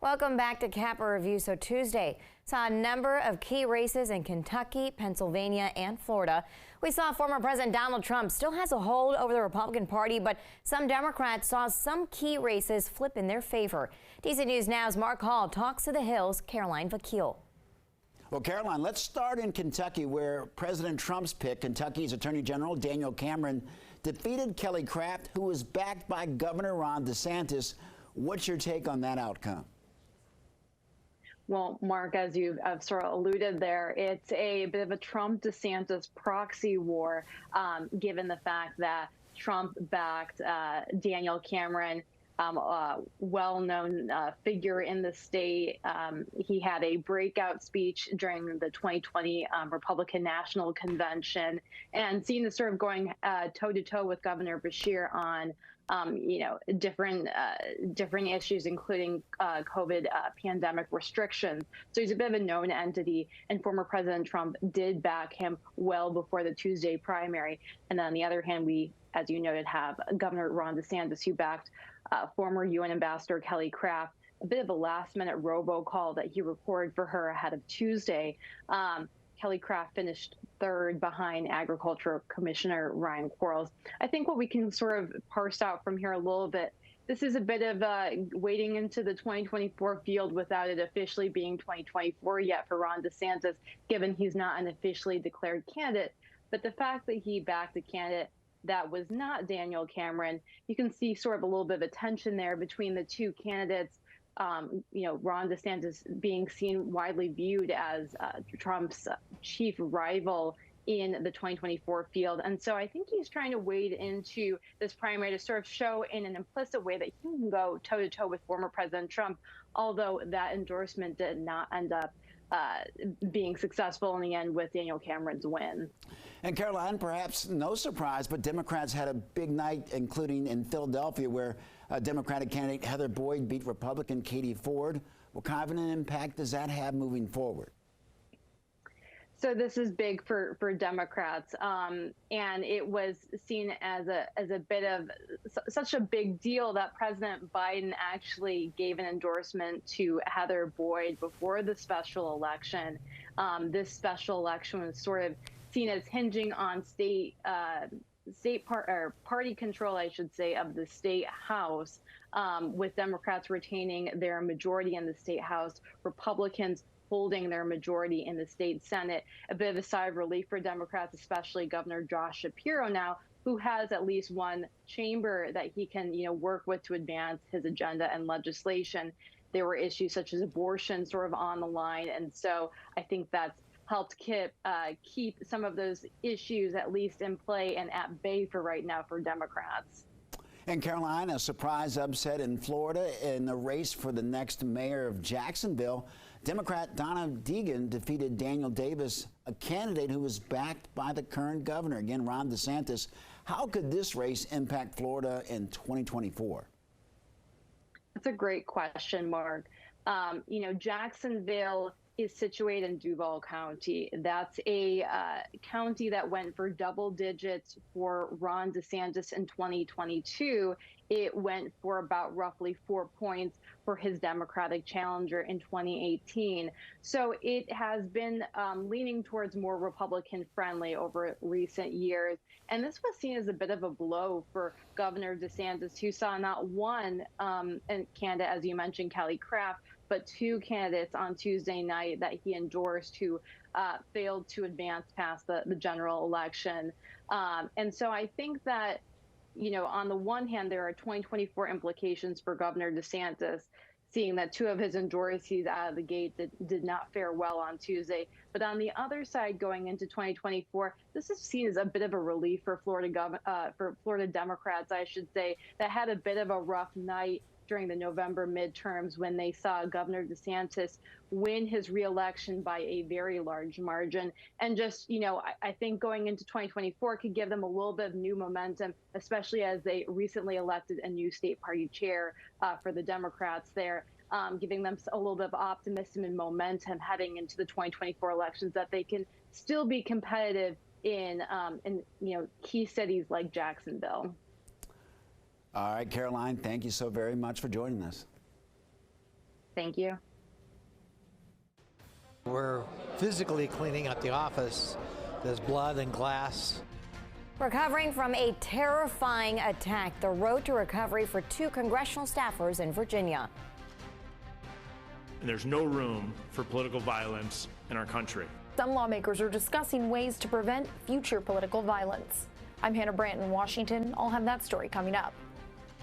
Welcome back to Capper Review. So Tuesday saw a number of key races in Kentucky, Pennsylvania, and Florida. We saw former President Donald Trump still has a hold over the Republican Party, but some Democrats saw some key races flip in their favor. DC News Now's Mark Hall talks to the Hill's Caroline Vakil. Well, Caroline, let's start in Kentucky, where President Trump's pick, Kentucky's Attorney General Daniel Cameron, defeated Kelly Craft, who was backed by Governor Ron DeSantis. What's your take on that outcome? Well, Mark, as you've sort of alluded there, it's a bit of a Trump-DeSantis proxy war, given the fact that Trump backed Daniel Cameron, a well-known figure in the state. He had a breakout speech during the 2020 Republican National Convention, and seen as sort of going toe-to-toe with Governor Beshear on different issues, including COVID pandemic restrictions. So he's a bit of a known entity, and former President Trump did back him well before the Tuesday primary. And then on the other hand, we, as you noted, have Governor Ron DeSantis, who backed former UN Ambassador Kelly Craft, a bit of a last-minute robocall that he recorded for her ahead of Tuesday. Kelly Craft finished third behind Agriculture Commissioner Ryan Quarles. I think what we can sort of parse out from here a little bit, this is a bit of wading into the 2024 field without it officially being 2024 yet for Ron DeSantis, given he's not an officially declared candidate. But the fact that he backed a candidate that was not Daniel Cameron, you can see sort of a little bit of a tension there between the two candidates. Ron DeSantis being seen, widely viewed as Trump's chief rival in the 2024 field. And so I think he's trying to wade into this primary to sort of show in an implicit way that he can go toe-to-toe with former President Trump, although that endorsement did not end up being successful in the end with Daniel Cameron's win. And Caroline, perhaps no surprise, but Democrats had a big night, including in Philadelphia, where Democratic candidate Heather Boyd beat Republican Katie Ford. What kind of an impact does that have moving forward? So this is big for Democrats, and it was seen as a bit of such a big deal that President Biden actually gave an endorsement to Heather Boyd before the special election. This special election was sort of seen as hinging on party control, I should say, of the state house, with Democrats retaining their majority in the state house, Republicans holding their majority in the state Senate. A bit of a sigh of relief for Democrats, especially Governor Josh Shapiro now, who has at least one chamber that he can, work with to advance his agenda and legislation. There were issues such as abortion sort of on the line, and so I think that's helped keep some of those issues at least in play and at bay for right now for Democrats. And Caroline, a surprise upset in Florida in the race for the next mayor of Jacksonville. Democrat Donna Deegan defeated Daniel Davis, a candidate who was backed by the current governor, again, Ron DeSantis. How could this race impact Florida in 2024? That's a great question, Mark. Jacksonville is situated in Duval County. That's a county that went for double digits for Ron DeSantis in 2022. It went for about roughly 4 points for his Democratic challenger in 2018. So it has been leaning towards more Republican friendly over recent years. And this was seen as a bit of a blow for Governor DeSantis, who saw not one candidate, as you mentioned, Kelly Craft, but two candidates on Tuesday night that he endorsed who failed to advance past the general election. And so I think that, on the one hand, there are 2024 implications for Governor DeSantis, seeing that two of his endorsees out of the gate did not fare well on Tuesday. But on the other side, going into 2024, this is seen as a bit of a relief for Florida Democrats, I should say, that had a bit of a rough night during the November midterms when they saw Governor DeSantis win his reelection by a very large margin. And just, I think going into 2024 could give them a little bit of new momentum, especially as they recently elected a new state party chair for the Democrats there, giving them a little bit of optimism and momentum heading into the 2024 elections that they can still be competitive in key cities like Jacksonville. All right, Caroline, thank you so very much for joining us. Thank you. We're physically cleaning up the office. There's blood and glass. Recovering from a terrifying attack, the road to recovery for 2 congressional staffers in Virginia. And there's no room for political violence in our country. Some lawmakers are discussing ways to prevent future political violence. I'm Hannah Brandt in Washington. I'll have that story coming up.